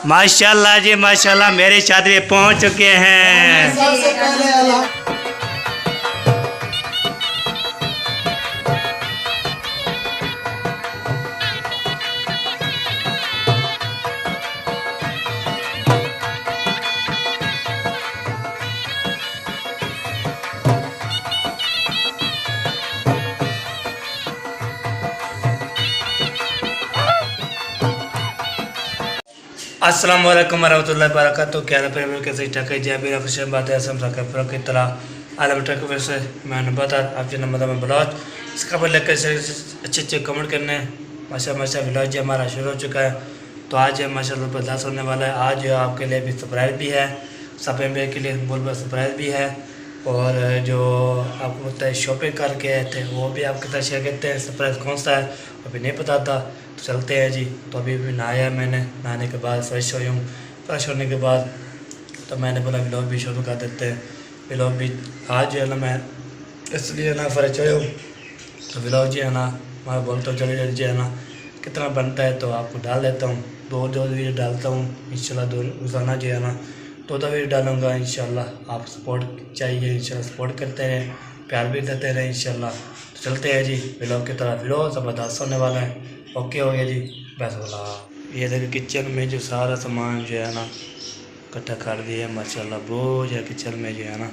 माशाल्लाह जी माशाल्लाह, मेरे शादी में पहुंच चुके हैं। सबसे पहले अस्सलाम वालेकुम रहमतुल्लाहि व बरकातहू। क्या है कैसे ठीक है जी? अभी फ्रेश बात है सब सके की तरह आलम ट्रक वैसे मैं बता आप जो नंबर में ब्लॉज इसका पर लेकर अच्छे अच्छे कमेंट करने माशा माशा ब्लॉज जी हमारा शुरू हो चुका है। तो आज है माशाल्लाह बर्दाश्त होने वाला है। आज आपके लिए भी सरप्राइज भी है, सब मेरे के लिए बोल सरप्राइज भी है। और जो आपको पता है शॉपिंग करके आए थे वो भी आपके साथ शेयर करते हैं। सरप्राइज कौन सा है अभी नहीं पता था, तो चलते हैं जी। तो अभी भी नहाया मैंने, नहाने के बाद फ्रेश हुई हूँ। फ्रेश होने के बाद तो मैंने बोला व्लॉग भी शुरू कर देते हैं। व्लॉग भी आज जो है ना मैं इसलिए ना फ्रेश हुई हूँ, तो व्लॉग जो है ना मैं बोलता हूँ जल्दी जल्दी जो है ना कितना बनता है तो आपको डाल देता हूँ। दो वीडियो डालता हूँ इंशाल्लाह, दो रोज़ाना जो है ना दो वीडियो डालूँगा इंशाल्लाह। आप सपोर्ट चाहिए इंशाल्लाह, सपोर्ट करते रहें, प्यार भी देते रहें इंशाल्लाह। तो चलते हैं जी व्लॉग की तरफ। व्लॉग ज़बरदस्त होने वाला है। ओके हो गया जी, बस बोला। ये देखिए किचन में जो सारा सामान जो है ना इकट्ठा कर दिया माशाल्लाह। बहुत है किचन में जो है ना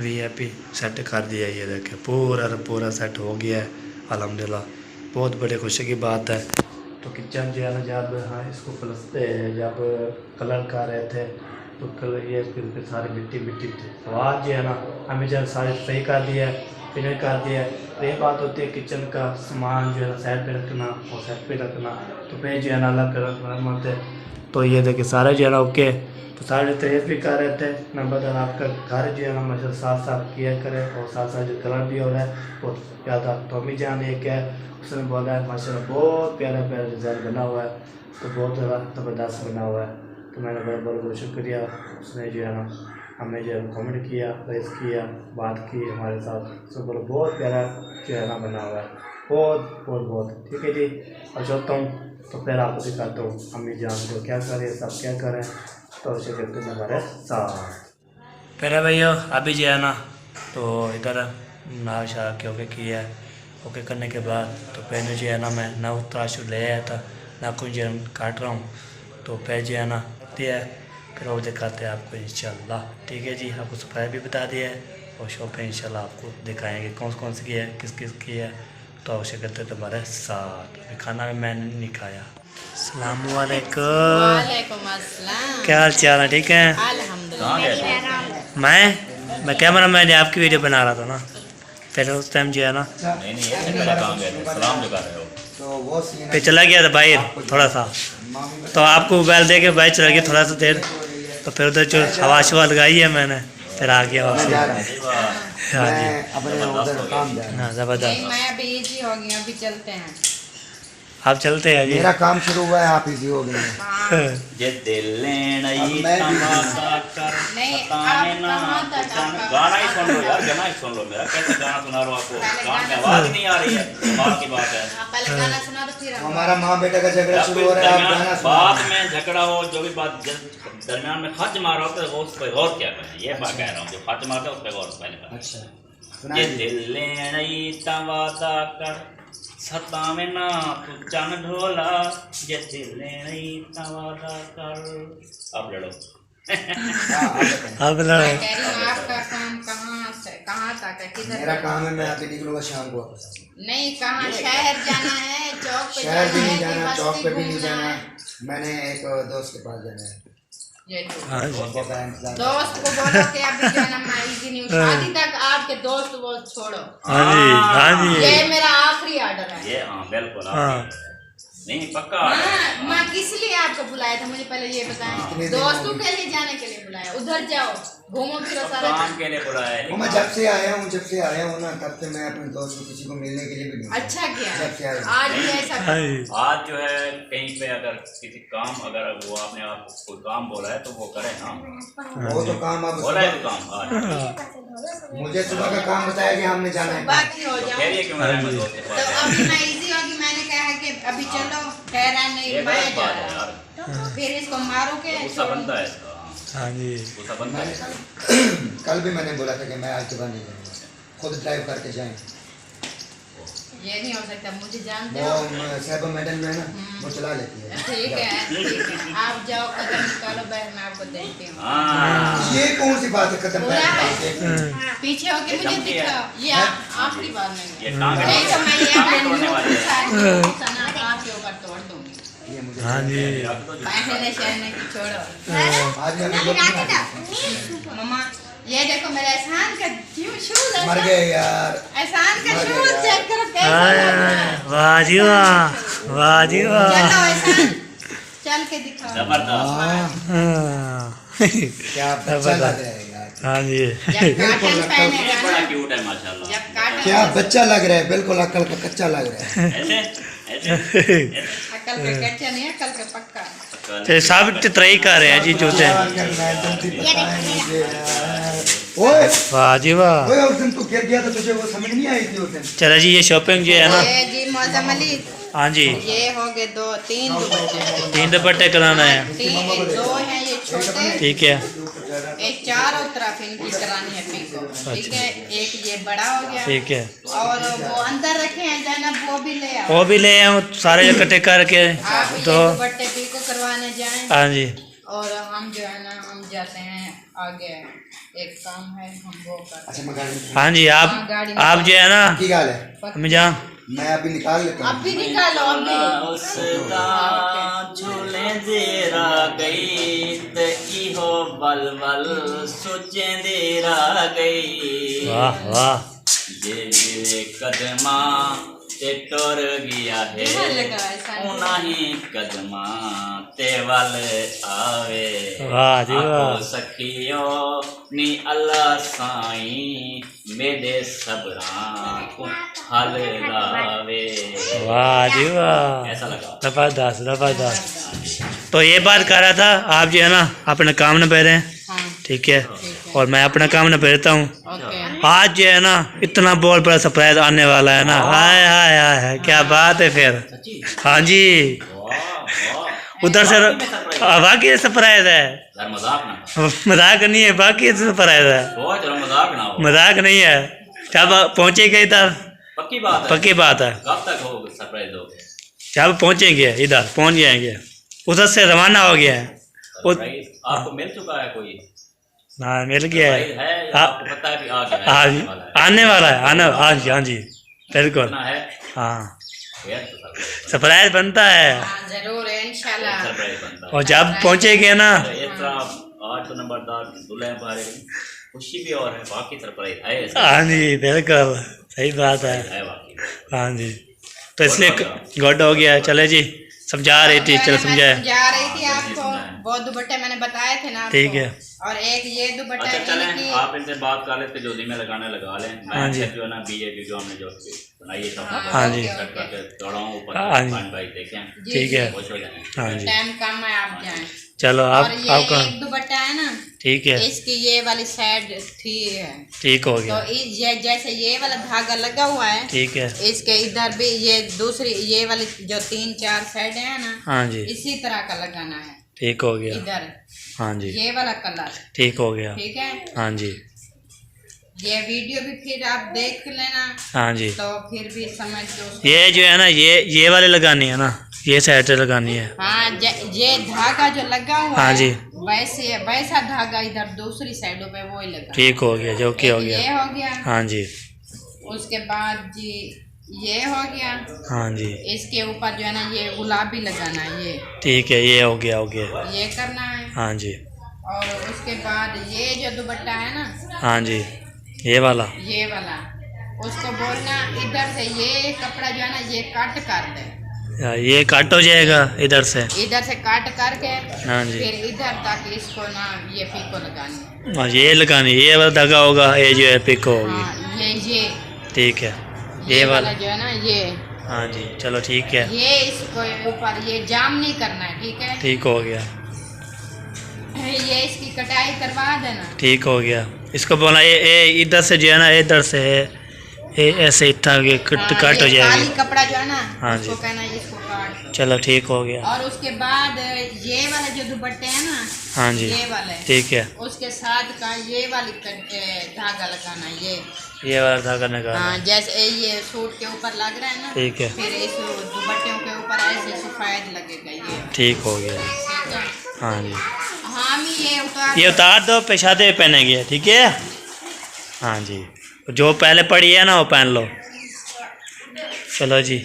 VIP सेट कर दिया। ये देखे पूरा सेट हो गया है अल्हम्दुलिल्लाह, बहुत बड़ी खुशी की बात है। तो किचन जो है ना जब हाँ इसको जब कलर कर रहे थे तो कलर ये सारी मिट्टी थी। तो आज जो है ना हमें जब सारे सही कर दिया है, फिनिश कर दिया है। तो ये बात होती है किचन का सामान जो है ना साइड पे रखना और साइड पे रखना, तो फिर जो है ना अलग रखना होते। तो ये देखिए सारे जो है ना ओके। तो सारे तारीफ भी कर रहे थे। मैं बता आपका घर जो है ना माशा साथ साथ किया करे और साथ साथ जो कलर भी हो रहा है बहुत ज़्यादा। तो अम्मी जान एक है उसने बोला है माशाल्लाह बहुत प्यारा डिज़ाइन बना हुआ है, तो बहुत ज़्यादा ज़बरदस्त बना हुआ है। तो मैंने बहुत बहुत शुक्रिया, उसने जो है ना हमें जो है कमेंट किया, प्रेस किया, बात की हमारे साथ। तो बोलो बहुत प्यारा जो है ना बना हुआ है, बहुत ठीक है जी। और चलता हूँ तो फिर आपको दिखाता हूँ अम्मी जान को क्या करें, सब क्या करें। तो उसे करते हैं हमारे साथ। फिर भैया अभी जो है ना तो इधर नाशा क्योंकि किया है। ओके करने के बाद तो पहले जो है ना मैं ना तराशु ले आया था, नाखून जो काट रहा हूँ। तो फिर जो है ना दिया फिर वो दिखाते हैं आपको इंशाल्लाह। ठीक है जी, आपको सरप्राइज भी बता दिया है और शॉप है इंशाल्लाह आपको दिखाएंगे कौन सी की है, किस की है। तो अवश्य करते हैं तुम्हारे साथ। अभी खाना भी मैंने नहीं खाया। वालेकुम अस्सलाम। क्या हाल चाल है? ठीक है अल्हम्दुलिल्लाह। मैं कैमरा मैन आपकी वीडियो बना रहा था ना पहले उस टाइम जो है ना पे चला गया था बाहर थोड़ा सा। तो आपको मोबाइल दे के बाहर चला गया थोड़ा सा देर। तो फिर उधर जो हवा शवा लगाई है मैंने, फिर आ गया वापस। हाँ जी हाँ ज़बरदस्त। मैं अभी इजी हो गई, अभी चलते हैं। आप चलते हैं जी, मेरा काम शुरू हुआ है, आप इजी हो गए। ये दिल नहीं आप कहाँ गाना ही सुन लो यार, गाना ही सुन लो। मेरा कैसे गाना सुना रहा हूँ आपको, गान में आवाज नहीं आ रही है, कमाल की बात है। पहले गाना सुना दो फिर हमारा माँ बेटा का झगड़ा शुरू हो रहा है, आप गाना बात सुना। में झगड़ा हो, जो भी बात दरमियान में खर्च मार रहा हो तो उस पर गौर क्या करें। ये बात कह रहा हूँ, जो खर्च मारता है उस पर गौर पहले। अच्छा ये दिल लेनी तवादा कर सतावे ना तू चन ढोला, ये दिल लेनी तवादा कर। अब लड़ो। अब लड़ो। मैं कह रही हूँ आपका काम कहाँ तक है, किधर? मेरा काम है, मैं अभी निकलूंगा शाम को। नहीं कहाँ, शहर जाना है, चौक पे शहर भी नहीं जाना जाना, है, चौक पे भी नहीं घूमना जाना। है? मैंने एक दोस्त के पास जाना है। ये तो। हाँ जी वो का इंतजार। दोस्त को बोलो कि अभी जो है ना मैं इजी नहीं हूँ, शादी तक आपके दोस्त वो छोड़ो। हाँ जी ये मेरा आखिरी ऑर्डर है। ये हाँ बिल्कुल हाँ। नहीं पक्का। हाँ, मैं किस लिए आपको बुलाया था मुझे पहले ये बताएं। दोस्तों के लिए जाने के लिए बुलाया, उधर जाओ घूमो फिरो सारा काम के लिए बुलाया है। वो मैं जब से आया हूँ ना तब से मैं अपने दोस्त को किसी को मिलने के लिए भी नहीं। अच्छा किया, जब से आया हूँ। आज भी ऐसा करो। आज जो है कहीं पे अगर किसी काम, अगर वो आपने आप कोई काम बोला है तो वो करे ना। वो तो काम आप बोला है तो काम आज मुझे सुबह का काम बताया कि हमने जाना है। बाकी हो जाओ। कह रही है कि मैं अपने दोस्त के तो पास अभी मैं इजी होगी, मैंने कहा है कि अभी चलो, ठहरा नहीं ये मैं गलत जा बात है रहा यार। फिर इसको मारोगे गुस्सा बनता है इसका। हाँ जी। गुस्सा बनता है। कल भी मैंने बोला था कि मैं आज सुबह नहीं जाऊँगा, खुद ड्राइव करके जाएँ। ये नहीं हो सकता, मुझे जानते वो हो। साहिबा मैडम जो है ना वो चला लेती है। ठीक है, आप जाओ, कदम निकालो, बहन मैं आपको देखती हूँ। हाँ ये कौन सी बात है कदम पूरा है। पैर पीछे होके मुझे धमकी है। दिखाओ, ये आखिरी बार नहीं ये टांग नहीं तो मैं ये टांग तोड़ने वाली है। सना आपके ऊपर तोड़ दूंगी। ये मुझे हाँ जी। पहले शहरने की छोड़ो। आज मैं बोलूँगा मम्मा ये देखो मेरे एहसान का शूज मर गए यार। एहसान का मर गए शूज यार। चेक करो कैसा लग रहा है। वाह जी वाह, वाह जी चलो वाह। एहसान चल के दिखाओ। जबरदस्त। हाँ। क्या बच्चा लग रहा है यार। हाँ जी। जब काटन ये पहनेगा बड़ा ना, क्यूट है माशाल्लाह। जब काटन क्या बच्चा लग रहा है, बिल्कुल अक्ल का कच्चा लग रहा है। ऐसे ऐसे अकल पे कच्चा नहीं है, अकल पे पक्का। तो सब चित्राई कर रहे हैं जी जूते। क्या करना है, जल्दी बताएं मुझे यार। ओए वाह जी वाह। ओए उस दिन तू गिर गया तो तुझे वो समझ नहीं आई थी उस दिन। चलो जी, ये शॉपिंग जो है ना। ये जी मौजम अली, हाँ जी। ये हो गए तीन दुपट्टे। 3 दुपट्टे कराना है। दो हैं ये छोटे, ठीक है। एक चारों तरफ इनकी करानी है पिको। ठीक है, एक ये बड़ा हो गया। ठीक है। और वो अंदर रखे हैं जैनब, वो भी ले आओ। वो भी ले आऊँ सारे इकट्ठे करके। आप ये तो दुपट्टे पिको करवाने जाएं। हाँ जी। और हम जो है ना, हम जाते हैं आगे, एक काम है हम वो करते अच्छा हैं। मैं गाड़ी हाँ जी। हाँ, आप गाड़ी जो है ना, की गाल है, हम जा। मैं अभी निकाल लेता हूँ। अभी निकालो अभी। उसका झूले देरा गई त इहो बलबल सोचे देरा गई। वाह वाह। जे कदमा ते टुर गया है उन्हीं कदमा ते वल आवे। वाह जी वाह। आखो सखियो नी अल्लाह साईं मेरे सबरां को हल लावे। वाह जी वाह। ऐसा लगा। जबरदस्त जबरदस्त। तो ये बात कर रहा था, आप जो है ना अपने काम न पहरें। हाँ, ठीक है। और मैं अपना काम न पहनता हूँ। ओके। आज जो है ना इतना बहुत बड़ा सरप्राइज आने वाला है ना। हाय हाय हाय, क्या बात है फिर। हाँ जी। वाह वाह। उधर से बाकी सरप्राइज है। यार मजाक ना मजाक नहीं है, बाकी सरप्राइज है। हो। चलो मजाक ना हो। मजाक नहीं है। जब पहुँचेंगे इधर, पक्की बात है। पक्की बात है। कब तक हो सरप्राइज हो? जब पहुँचेंगे इधर, पहुँच जाएंगे। उधर से रवाना हो गया है। सरप्राइज आपको मिल चुका है कोई? हाँ मिल गया है। सरप्राइज है या हाँ। आपको पता है कि आ गया है? हाँ जी, आने वाला है। आना, हाँ जी, हाँ जी, बिल्कुल। इतना है हाँ, यार तो सरप्राइज सरप्राइज बनता है। हाँ, जरूर है इंशाल्लाह। सरप्राइज बनता है। और जब पहुँचेंगे ना, तो इस तरह 8 नंबरदार दुल्हन बारे खुशी भी और है, बाकी सरप्राइज है। हाँ जी बिल्कुल सही बात है। है बाकी। हाँ जी। तो इसलिए गुड हो गया। चले जी, समझा रही थी, चलो समझाए। समझा रही थी आपको, बहुत दुपट्टे मैंने बताए थे ना आपको। ठीक है। और एक ये दुपट्टा अच्छा चलें, इनकी- आप इनसे बात कर लेते, जो में लगाने लगा लें। हाँ मैं जी। जो है ना बीजेपी जो हमने जो बनाई है सब हाँ जी। कट करके दौड़ाऊं ऊपर हाँ जी। भाई देखें जी, ठीक है। खुश हो जाएं। हाँ जी, टाइम कम है, आप जाएं। चलो और आप ये आपका एक दुपट्टा है ना, ठीक है। इसकी ये वाली साइड थी है, ठीक हो तो गया। जैसे ये वाला धागा लगा हुआ है, ठीक है। इसके इधर भी ये दूसरी ये वाली जो 3-4 साइड है ना, हाँ जी, इसी तरह का लगाना है ठीक हो गया। इधर, हाँ जी, ये वाला कलर। ठीक हो गया। ठीक है, हाँ जी, ये वीडियो भी फिर आप देख लेना, हाँ जी। तो फिर भी समझ लो। ये जो है ना, ये वाले लगानी है ना, ये साइड से लगानी है। हाँ, ये धागा जो लगा हुआ हाँ है, जी। वैसा धागा इधर दूसरी साइडों पे वो ही लगा। ठीक हो गया, जो कि हो ये गया। हो गया। हाँ जी, उसके बाद जी ये हो गया। हाँ जी, इसके ऊपर जो है ना ये गुलाबी लगाना है, ये ठीक है। ये हो गया, हो गया। ये करना है। हाँ जी, और उसके बाद ये जो दुपट्टा है ना, हाँ जी, ये वाला। उसको बोलना इधर से ये कपड़ा जो है ना ये कट कर दे, ये कट हो जाएगा इधर से काट करके हाँ जी। फिर इधर तक इसको ना ये पीको लगानी है। हाँ, ये लगानी, ये वाला धागा होगा, ये जो है पिक होगी। हाँ, ये ठीक है, ये वाला। जो है ना ये हाँ जी, चलो ठीक है, ये इसको ऊपर ये जाम नहीं करना है। ठीक है, ठीक हो गया, ये इसकी कटाई करवा देना। ठीक हो गया। इसको बोला ये इधर से जो है ना, इधर से ये ऐसे इतना ये कट हो काली जाएगी। कपड़ा जो है ना, हाँ उसको जी। कहना है इसको काट। चलो ठीक हो गया। और उसके बाद ये वाले जो दुपट्टे हैं ना, हाँ जी ये वाले, ठीक है। उसके साथ का ये वाली धागा लगाना, ये वाला धागा निकालना। हाँ, जैसे ये सूट के ऊपर लग रहा है ना, ठीक है। फिर इस दुपट्टियों के ऊपर ऐसे सफेद लगेगा ये। ठीक हो गया। ठीक है। हाँ जी, हम ये उतार दो, पेशादे पहनेंगे, ठीक है। हाँ जी, जो पहले पड़ी है ना वो पहन लो। चलो जी,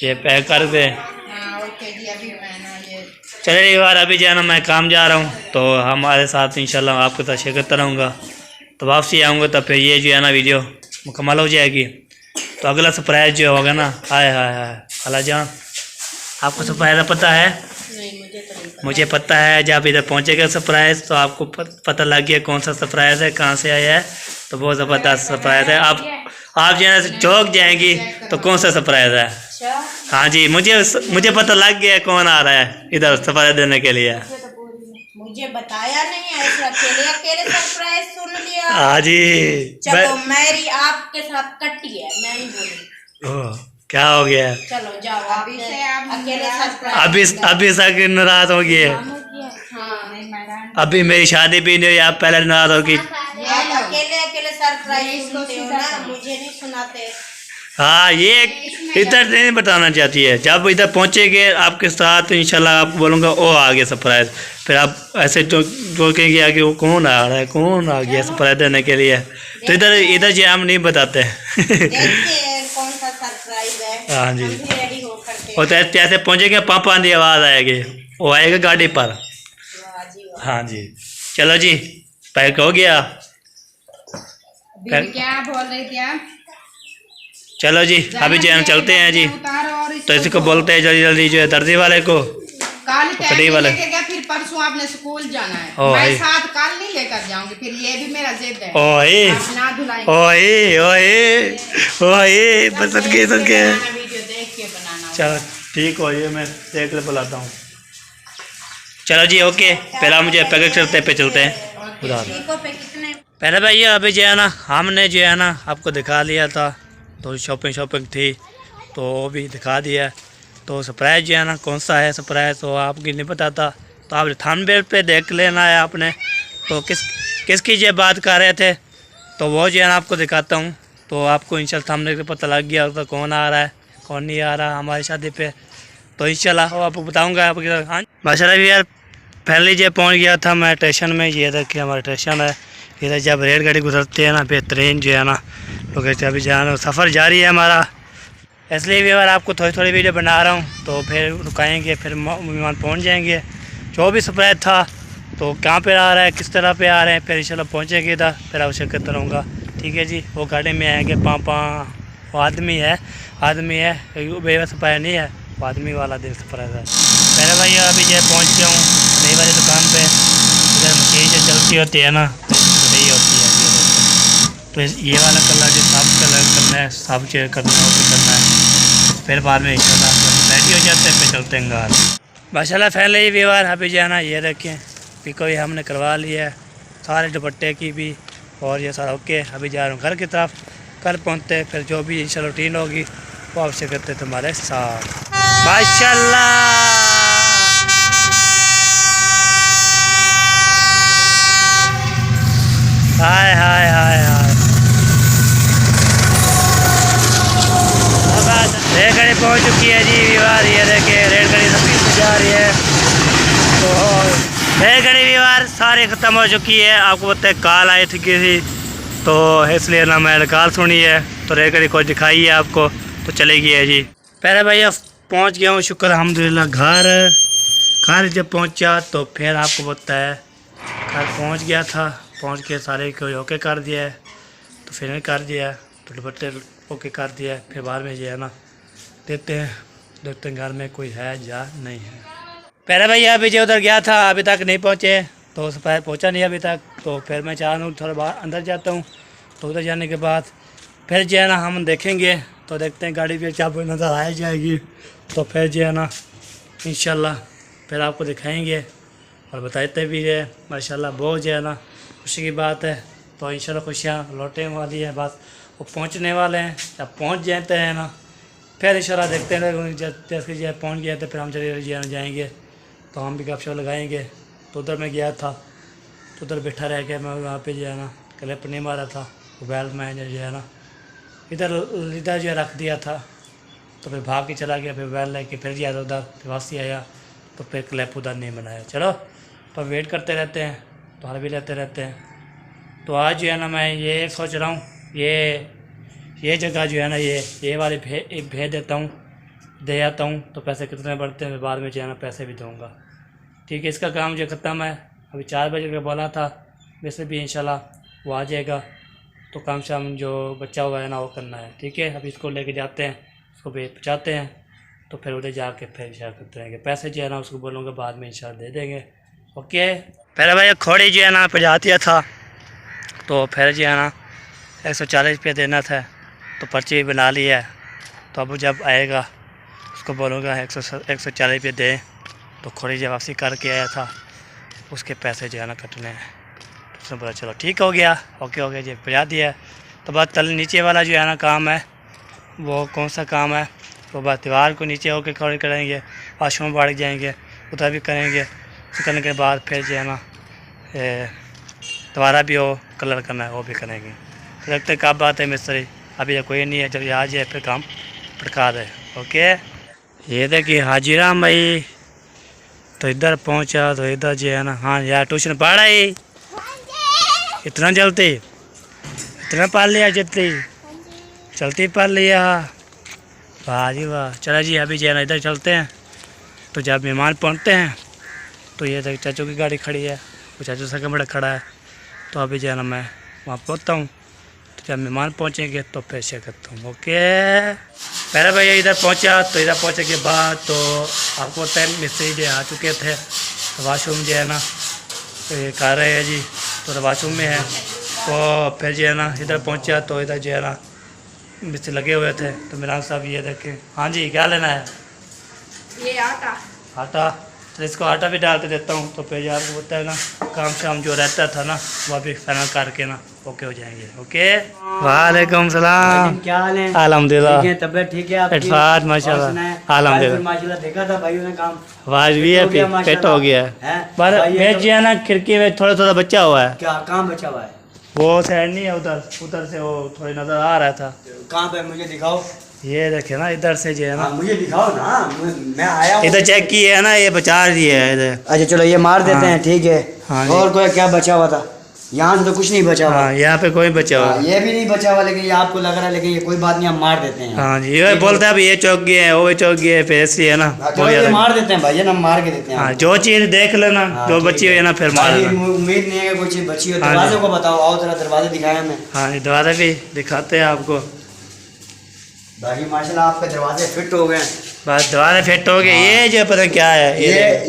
ये पैक कर दे। हाँ, ओके जी, अभी मैंने ये चलिए यार, अभी जो है ना मैं काम जा रहा हूँ, तो हमारे साथ इंशाल्लाह आपके साथ शेयर करता रहूँगा। तो वापसी आऊँगा तो फिर ये जो है ना वीडियो मुकम्मल हो जाएगी। तो अगला सरप्राइज जो होगा ना, हाय हाय हाय खाला जान, आपको सरप्राइज पता है? नहीं, मुझे तो नहीं पता। मुझे पता है। जब इधर पहुँचेगा सरप्राइज तो आपको पता लग गया कौन सा सरप्राइज है, कहाँ से आया है। तो बहुत ज़बरदस्त सरप्राइज है। आप जो है ना चौंक जाएंगी तो कौन सा सरप्राइज है। अच्छा, हाँ जी, मुझे पता लग गया कौन आ रहा है इधर सरप्राइज देने के लिए। मुझे बताया नहीं, ऐसे अकेले अकेले सरप्राइज सुन लिया। हाँ जी। चलो, मेरी आपके साथ कट्टी है, मैं नहीं बोलूंगी। ओह, क्या हो गया? चलो जाओ, अभी से आप अकेले सरप्राइज। अभी तक नाराज हो गए। हाँ, अभी मेरी शादी भी नहीं हुई, आप पहले नाराज होगी। आप अकेले अकेले सरप्राइज सुनते हो ना, मुझे नहीं सुनाते। हाँ, ये इधर नहीं बताना चाहती है। जब इधर पहुँचेंगे आपके साथ इंशाल्लाह आपको बोलूँगा ओ आ गया सरप्राइज। फिर आप ऐसे तो कहेंगे आगे वो कौन आ रहा है, कौन आ गया सरप्राइज देने के लिए। तो इधर जो हम नहीं बताते। देखते हैं कौन सा सरप्राइज है। हाँ जी। हम भी रेडी हो करके। और जैसे पहुँचेंगे पापा की आवाज़ आएगी, वो आएगा गाड़ी पर। वाह जी वाह। हाँ जी, चलो जी, पैक हो गया। बीवी क्या बोल रही थी आप? चलो जी, अभी जो हम चलते हैं जी। तो इसी को बोलते हैं जल्दी जल्दी जो है दर्जी वाले को, कल कड़ी टाइम वाले। लेके गया, फिर परसों आपने स्कूल जाना है। ओ मैं भाई। साथ कल नहीं लेकर जाऊंगी, फिर ये भी मेरा जिद है। ओए आप ना धुलाएंगे। ओए ओए ओए, पसंद के वीडियो देख के बनाना। चलो ठीक हो, ये मैं देख ले बुलाता हूँ। चलो जी, ओके। पहला मुझे पैकेट करते पे चलते हैं उधर। टीको पे कितने? पहले भाई अभी जो है ना हमने जो है ना आपको दिखा लिया था, तो शॉपिंग थी तो वो भी दिखा दिया। तो सरप्राइज जो है ना कौन सा है सरप्राइज तो आपको नहीं पता था, तो आप थंबनेल पे देख लेना है आपने। तो किसकी जो बात कर रहे थे तो वो जो है ना आपको दिखाता हूँ। तो आपको इंशाल्लाह थंबनेल पे पता लग गया तो कौन आ रहा है कौन नहीं आ रहा हमारी शादी पे। तो इंशाल्लाह वो आपको बताऊँगा आपके। हाँ माशाल्लाह भी यार, पहले जो पहुँच गया था मैं स्टेशन में। ये देखिए हमारा स्टेशन है। इधर जब रेलगाड़ी गुजरती है ना बेहतरीन जो है ना, तो कहते अभी जाना सफ़र जारी है हमारा। इसलिए भी अगर आपको थोड़ी थोड़ी वीडियो बना रहा हूँ, तो फिर रुकाएंगे, फिर मेहमान पहुँच जाएंगे। जो भी सरप्राइज था तो कहाँ पे आ रहा है, किस तरह पे आ रहे हैं, फिर इंशाल्लाह पहुँचेंगे इधर, फिर आवश्यक करता रहूँगा। ठीक है जी। वो गाड़ी में आएंगे पापा, वो आदमी है बेवा सरप्राइज नहीं है, वो आदमी वाला दिन सरप्राइज है। मेरे भाई अभी जो पहुँच गया हूँ नई वाली दुकान पर। इधर मशीन जो चलती होती है ना नहीं होती है। तो ये वाला कलर जो सब कलर करना है, सब चेयर करना है, वो भी करना है। फिर बाद में इंशाल्लाह रेडी हो जाते हैं, फिर चलते हैं घर। माशाल्लाह फैले ही व्यवहार अभी जो है ना ये रखें पिको भी हमने करवा लिया है, सारे दुपट्टे की भी, और ये सारा ओके। अभी जा रहा हूँ घर की तरफ, कल पहुँचते फिर जो भी इंशाल्लाह रूटीन होगी वो आपसे करते तुम्हारे साथ। माशाल्लाह हाय हाय हाय हाय। रेलगाड़ी पहुंच चुकी है जी विवार। ये देखिए रेलगाड़ी स्पीड में जा रही है। तो रेलगाड़ी विवार सारी ख़त्म हो चुकी है। आपको पता है कॉल आई थी किसी, तो इसलिए ना मैंने कॉल सुनी है, तो रेलगाड़ी को दिखाई है आपको, तो चलेगी है जी। पहले भैया पहुंच गया हूँ शुक्र अल्हम्दुलिल्लाह घर जब पहुंचा तो फिर आपको पता है घर पहुंच गया था, पहुंच के सारे को ओके कर दिया है, तो फिर कर दिया है, तो दुपट्टे ओके कर दिया है। फिर बाद में जो है ना देखते हैं घर में कोई है या नहीं है। पहले भैया अभी जो उधर गया था अभी तक नहीं पहुँचे, तो सफायर पहुँचा नहीं अभी तक। तो फिर मैं चाह रहा हूँ थोड़ा बाहर अंदर जाता हूँ, तो उधर जाने के बाद फिर जो है ना हम देखेंगे, तो देखते हैं गाड़ी भी चाबी नज़र आ जाएगी, तो फिर जो है ना इंशाल्लाह फिर आपको दिखाएंगे और बताते भी है। माशाल्लाह बहुत जो है ना खुशी की बात है। तो इंशाल्लाह खुशियाँ लौटने वाली है, बस वो पहुंचने वाले हैं। जब पहुंच जाते हैं ना फिर इंशाल्लाह देखते हैं, जैसे जब पहुंच गए तो फिर हम चले जाएंगे तो हम भी गपशप लगाएंगे। तो उधर मैं गया था तो उधर बैठा रह गया, मैं वहाँ पे जो है ना क्लिप नहीं मारा था, मोबाइल में जो है ना इधर जो रख दिया था। तो फिर भाग के चला गया, फिर मोबाइल लेके फिर गया उधर, फिर वापसी आया तो फिर क्लिप उधर नहीं बनाया। चलो तो वेट करते रहते हैं, तो हर भी लेते रहते हैं। तो आज जो है ना मैं ये सोच रहा हूँ ये जगह जो है ना ये वाली भेज देता हूँ, दे आता हूँ। तो पैसे कितने बढ़ते हैं बाद में जो है ना पैसे भी दूँगा। ठीक है, इसका काम जो ख़त्म है, अभी 4 बजे का बोला था, वैसे भी इंशाल्लाह वो आ जाएगा। तो काम शाम जो बच्चा हुआ है ना वो करना है। ठीक है, अभी इसको लेके जाते हैं, इसको पहुँचाते हैं, तो फिर उधर जाके फिर इंशाल्लाह करते रहेंगे। पैसे जो है ना उसको बोलूँगा बाद में इंशाल्लाह दे देंगे। ओके, पहले भाई खोड़ी जो है ना पहुँचा दिया था, तो फिर जो है ना 140 रुपये देना था, तो पर्ची भी बना ली है। तो अब जब आएगा उसको बोलूँगा 140 रुपये दे। तो खोड़ी जब वापसी करके आया था उसके पैसे जो है ना कटने हैं। तो उसने बोला चलो ठीक हो गया, ओके हो गया जी, पहुँचा दिया। तो बस तल नीचे वाला जो है ना काम है, वो कौन सा काम है, तो बस दीवार को नीचे होकर खड़े करेंगे, वाशरूम बाढ़ जाएंगे, उधर भी करेंगे। तो करने के बाद फिर जो है ना दोबारा भी वो कलर करना है, वो भी करेंगे। तो लगता है कब बात है मिस्त्री, अभी कोई नहीं है, जब ये आ जाए फिर काम पड़का दे। ओके, ये देखिए हाजिरा भाई तो इधर पहुंचा, तो इधर जो है ना, हाँ यार ट्यूशन पढ़ रही, इतना जल्दी इतना पढ़ लिया, जितनी चलती पढ़ लिया, वाह जी वाह। चला जी अभी जो है ना इधर चलते हैं। तो जब मेहमान पहुंचते हैं तो ये देख चाचू की गाड़ी खड़ी है, वो चाचू सा कमरा खड़ा है। तो अभी जो है ना मैं वहाँ पहुँचता हूँ, तो जब मेहमान पहुँचेंगे तो फिर शेयर करता हूँ। ओके, पहले भैया इधर पहुँचा, तो इधर पहुँचने के बाद तो आपको टाइम मिस्त्री जो आ चुके थे। तो वाशरूम जो है ना तो ये कर रहे हैं जी, तो वाशरूम में है। तो फिर जो है ना इधर पहुँचा, तो इधर जो है ना मिस्त्री लगे हुए थे। तो मेरा साहब ये देखें, हाँ जी क्या लेना है? ये आटा तो इसको आटा भी डाल के देता हूँ। तो फिर आपको होता है ना काम शाम जो रहता था ना वो भी फाइनल करके ना ओके हो जाएंगे। ओके, वालेकुम सलाम, क्या हाल है? अल्हम्दुलिल्लाह, तबीयत ठीक है आपकी? इरफात माशाल्लाह, अल्हम्दुलिल्लाह माशाल्लाह, देखा था भाइयों ने काम, आवाज भी है, पेट हो गया है। पर मैं जो है ना खिड़की में थोड़ा थोड़ा बचा हुआ है। क्या काम बचा हुआ है? वो साइड नहीं है, उधर से वो थोड़ी नजर आ रहा था। कहाँ पे, मुझे दिखाओ। ये देखे ना इधर से जो है ना, मुझे दिखाओ ना, मैं आया हूँ। इधर चेक किए है ना, ये बचा रही है इधर। अच्छा चलो ये मार देते हैं, ठीक है। हाँ जी। और कोई क्या बचा हुआ था? यहाँ से तो कुछ नहीं बचा हुआ। हाँ, यहाँ पे कोई बचा हुआ, ये भी नहीं बचा हुआ, लेकिन ये आपको लग रहा है, लेकिन ये कोई बात नहीं, हम मार देते हैं। हाँ जी, ये बोलता है ये चौक गया है, वो चौक गया है, फिर ऐसी है ना। चलो ये मार देते हैं भाई, ना मार के देते हैं। हाँ, जो चीज देख लेना, जो बची हुई है ना फिर मार लेना। उम्मीद नहीं है कि कोई चीज बची हो। हाँ दरवाजे जी। को बताओ, आओ जरा दरवाजे दिखाए हमें। हाँ जी, दरवाजा भी दिखाते हैं आपको। बाकी माशाल्लाह आपके दरवाजे फिट हो गए। बस दरवाजा फिट हो गए। ये जो पता क्या है,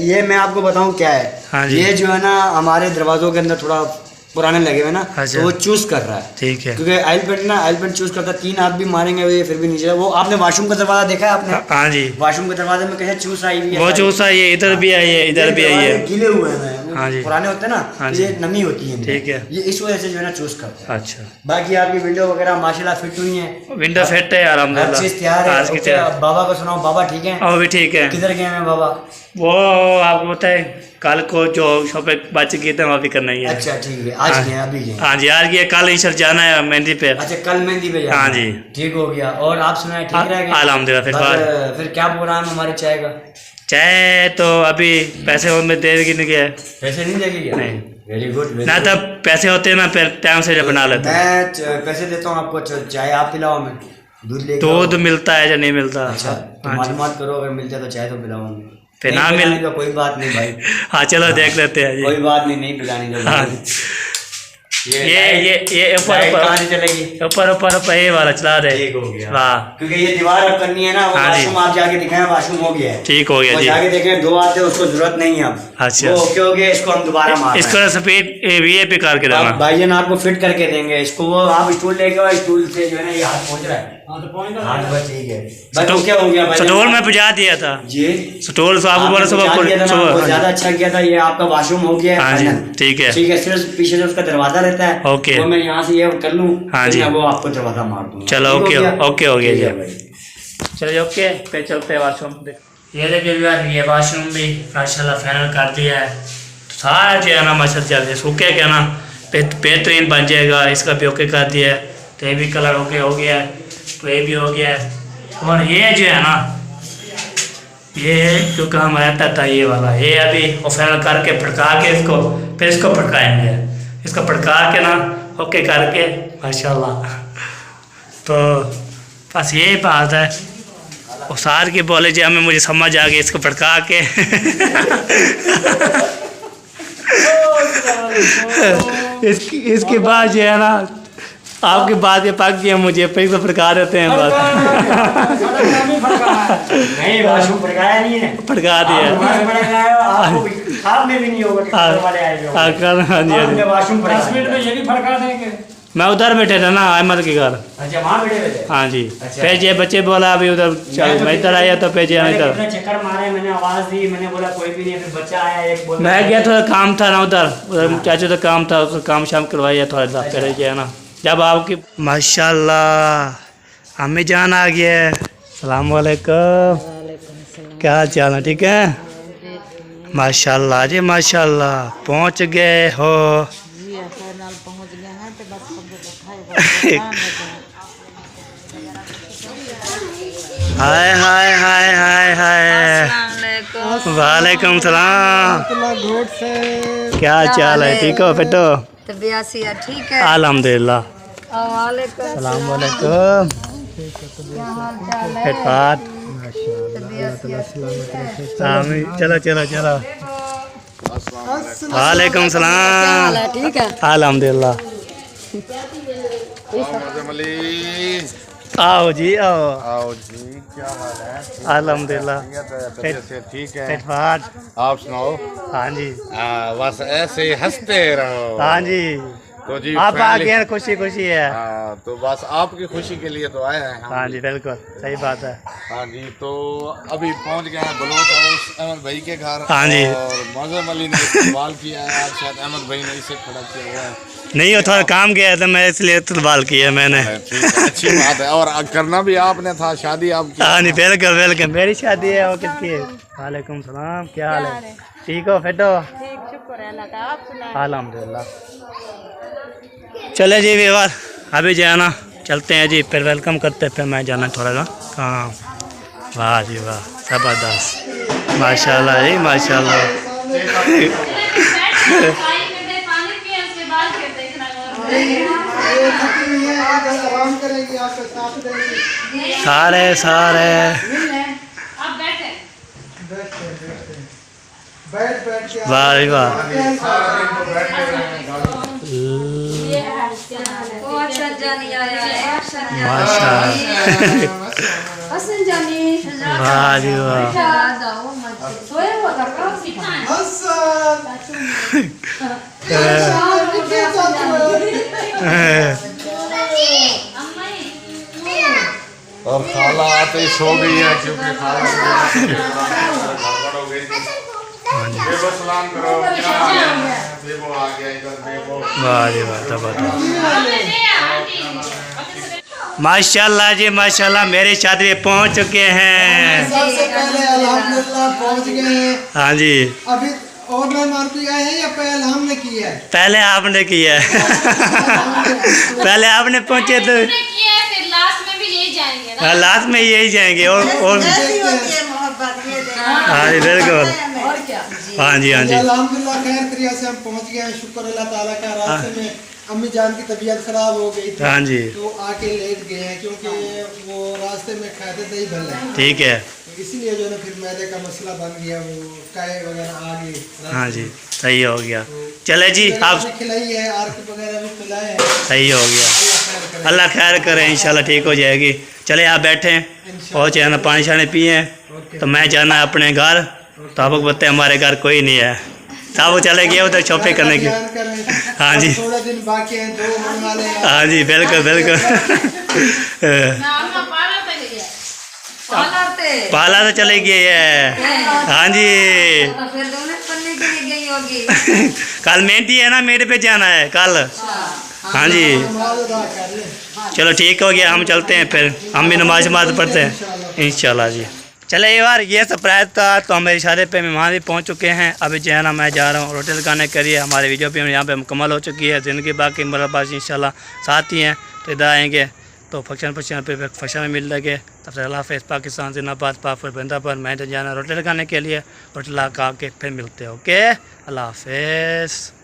ये मैं आपको बताऊं क्या है। हाँ जी। ये जो है ना हमारे दरवाजों के अंदर थोड़ा पुराने लगे हुए ना, अच्छा। तो वो चूज कर रहा है। ठीक है, क्योंकि ऑयल पेंट चूज करता है, 3 हाथ भी मारेंगे ये फिर भी नीचे। वो आपने वॉशरूम का दरवाजा देखा है आपने? हाँ जी, वॉशरूम के दरवाजे में कैसे चूस आई हुई है? वो चूसा ये इधर भी आई है, इधर भी आई है। गीले हुए हैं, हाँ जी। पुराने होते हैं ना, हाँ तो जी। ये नमी होती है। ठीक है। ये इस वजह से जो है ना चूज करते हैं। अच्छा, बाकी आपकी विंडो वगैरह माशाल्लाह फिट हुई है, विंडो फिट है हर अल्हम्दुलिल्लाह, चीज तैयार है। आज की ओके, तैयार। अब बाबा को सुनाओ, बाबा ठीक है? वो भी ठीक है। किधर गए हैं बाबा? वो आपको बताए कल को जो शॉपिंग बातचीत की थी वहाँ भी करना ही है। अच्छा ठीक है, आज गए अभी गए? हाँ जी, आज गया, कल इंशाल्लाह जाना है मेहंदी पे। अच्छा कल मेहंदी पे जाना है। हाँ जी। ठीक हो गया। और आप सुनाए ठीक रह गए? अल्हम्दुलिल्लाह। फिर क्या प्रोग्राम हमारे चाय का? चाहे तो अभी पैसे और में दे देगी, नहीं गया पैसे नहीं देगी क्या? नहीं। Very good. ना तब पैसे होते हैं ना फिर टाइम से जब बना लेते हैं। मैं पैसे देता हूँ आपको, चाय आप पिलाओ, हमें दूध ले। दूध मिलता है या नहीं मिलता? अच्छा तो हाँ जी। मालूमात करो, अगर मिलता तो चाय तो पिलाओ हमें। फिर नहीं ना पिलाने मिल का कोई बात नहीं भाई। हाँ चलो देख लेते हैं जी। कोई बात नहीं, नहीं पिलाने का। हाँ। ये ऊपर कहाँ से चलेगी? ऊपर ये वाला चला दे। ठीक हो गया। वाह, क्योंकि ये दीवार अब करनी है ना, वो हाँ जी। वाशरूम आप जाके दिखाएं, वाशरूम हो गया है। ठीक हो गया वो जी। जाके देखें, 2 आते हैं, उसको जरूरत नहीं है अब। अच्छा। वो ओके हो गया, इसको हम दोबारा मार इसको स्पीड ये पे करके देना। भाईजान आपको फिट करके देंगे इसको। वो आप स्टूल लेके आओ, स्टूल से जो है ना ये हाथ पहुंच रहा है। हाँ तो पहुंच रहा है, बस ठीक है। बस तो क्या हो गया भाई? स्टोर में पहुंचा दिया था जी, स्टोर से आपको बोला सुबह बहुत ज्यादा अच्छा किया था। ये आपका वाशरूम हो गया है हाँ जी, फाइनल। ठीक है। ठीक है, सिर्फ पीछे से उसका दरवाजा रहता है ओके। वो मैं यहाँ से ये कर लूँ, हाँ जी। मैं वो आपको दरवाजा मार दूंगा। चलो ठीक ओके गया? ओके हो गया ठीक है जी। भाई। चलिए ओके पे चलते हैं वाशरूम। ये देखिए यार ये वाशरूम भी माशाल्लाह फाइनल कर दिया है। तो सारा जो है ना माशाल्लाह सूखे क्या ना बेहतरीन बन जाएगा। इसका भी ओके कर दिया है, तो ये भी कलर ओके हो गया है, तो ये भी हो गया है। और ये जो है ना ये जो काम रहता था ये वाला, ये अभी वो फाइनल करके फटका के इसको फिर इसको फटकाएंगे। इसको फटका के ना ओके करके माशाल्लाह। तो बस यही बात है। और सार के बोले जी हमें मुझे समझ आ गई इसको फटका के इसके बाद जो है ना आपकी बात ये पक गई, मुझे फिर से फटका देते हैं बस। नहीं वाशरूम फटकाया नहीं है, फटका दिया आपने भी नहीं होगा कि घर वाले आए जो। हाँ जी आपने वाशरूम फटका 10 मिनट में ये भी फटका देंगे। मैं उधर बैठे था ना अहमद के घर। अच्छा वहाँ बैठे हुए थे। हाँ जी अच्छा। फिर ये बच्चे बोला अभी उधर चल, मैं इधर आया तो फिर मैंने इधर कितने चक्कर मारे, मैंने आवाज दी, मैंने बोला कोई भी नहीं, फिर बच्चा आया एक बोला मैं गया थोड़ा काम था ना उधर चाचू तो काम था, उसका काम शाम करवाया थोड़ा सा फिर जो है ना जब आपकी माशाल्लाह अम्मी जान आ गया है। सलाम वालेकुम, क्या हाल चाल है? ठीक है माशाल्लाह जी माशाल्लाह पहुंच गए हो। हाय हाय हाय हाय हाय वालेकुम सलाम, क्या हाल चाल है? ठीक हो बेटो? ठीक है। अल्हम्दुलिल्लाह। वालेकुम सलाम वालेकुम। इरफान आमीन। चलो चलो चलो। वालेकुम सलाम। ठीक है। अल्हम्दुलिल्लाह। आओ जी आओ। आओ जी, क्या हाल है? अल्हम्दुलिल्लाह। तबीयत से ठीक है? इरफान आप सुनाओ। हाँ जी बस ऐसे ही हंसते रहो। हाँ जी तो जी आप आ family- गए, खुशी खुशी है। हाँ, तो बस आपकी खुशी के लिए तो आए हैं हम। हाँ जी बिल्कुल सही बात है। हाँ जी, तो अभी पहुंच गए हैं बलोच हाउस अहमद भाई के घर। हाँ जी। और मौजम अली ने इस्तेमाल किया है, आज शायद अहमद भाई ने इसे खड़ा किया हुआ है। नहीं वो थोड़ा काम गया था मैं इसलिए इस्तेमाल किया मैंने। ठीक है, अच्छी बात है। और करना भी आपने था, शादी आपकी। हाँ नहीं बिल्कुल बिल्कुल मेरी शादी है। वो किसकी है? वालेकुम सलाम, क्या हाल है? ठीक हो फेटो? ठीक शुक्र है अल्लाह का, आप सुनाएं। अल्हम्दुलिल्लाह। चले जी व्यवहार अभी जो है ना चलते हैं जी, फिर वेलकम करते हैं, फिर मैं जाना थोड़ा सा काम। वाह जी वाह जबरदस्त माशाल्लाह जी माशाल्लाह। आराम करेंगे, आपके साथ देंगे। सारे सारे आप बैठे बैठ बैठ के वाह जी वाह हसन जानी आया है। माशाल्लाह। हसन जानी वाह जी वाह। सोए हुआ था कब सीखा? और खाला आते ही सो गई है, क्योंकि खाला हो गई थी। बेबो सलाम करो। क्या हाल है? बेबो आ गया इधर, बेबो। वाह जी वाह जबरदस्त माशाल्लाह जी माशाल्लाह मेरी शादी में पहुंच चुके हैं। सबसे पहले अल्हम्दुलिल्लाह पहुंच गए हैं। हाँ जी अभी और मेहमान भी आए हैं या पहले हमने किया है? पहले आपने किया है। पहले आपने पहुंचे तो हमने किया है, फिर लास्ट में भी यही जाएंगे ना। लास्ट में यही जाएंगे। और हाँ जी बिल्कुल। हाँ जी हाँ जी अल्हम्दुलिल्लाह खैर तरीका से हम पहुंच गए हैं, शुक्र अल्लाह ताला का। रास्ते में अम्मी जान की तबीयत खराब हो गई थी, हाँ जी तो आके लेट गए हैं, क्योंकि वो रास्ते में खाते दही भल है, ठीक है। तो इसीलिए जो है ना फिर मैदे का मसला बन गया, वो काए वगैरह आ गई। हाँ जी सही हो गया। चले जी आप खिलाई है, आर्क वगैरह भी खिलाए हैं। सही हो गया। अल्लाह खैर करे। अल्लाह खैर करे इंशाल्लाह ठीक हो जाएगी। चले आप बैठे और चाहे ना पानी शानी पिए, तो मैं जाना है अपने घर। तो आपको बताए हमारे घर कोई नहीं है, सब चले गए उधर शॉपिंग करने की। ध्यान करें। हाँ जी थोड़े दिन बाकी हैं, 2 होने वाले हैं। हाँ जी बिल्कुल बिल्कुल। ना पार्लर पे गई है। पार्लर पे पाला तो चले गई है। हाँ जी तो फिर दोनों करने के लिए गई होगी। कल मेहंदी है ना, मेहंदी पे जाना है कल। हाँ जी नमाज अदा कर ले। चलो ठीक हो गया, हम चलते हैं फिर, हम भी नमाज पढ़ते हैं इंशाल्लाह जी। चले यार, ये सरप्राइज था तो हमारे इशारे पे मेहमान भी पहुंच चुके हैं। अभी जो है ना मैं जा रहा हूँ रोटी लगाने के लिए। हमारी वीडियो भी यहाँ पे मुकम्मल हो चुकी है। ज़िंदगी बाकी मुराबाद इंशाल्लाह साथ ही हैं, तो इधर आएंगे तो फंक्शन में मिल लगे। तब से अल्लाह हाफ़िज़। पाकिस्तान जिंदाबाद, पाक बंदा पर। मैं तो जाना रोटी लगाने के लिए, रोटी लगा के फिर मिलते हैं। ओके, अल्लाह हाफ़िज़।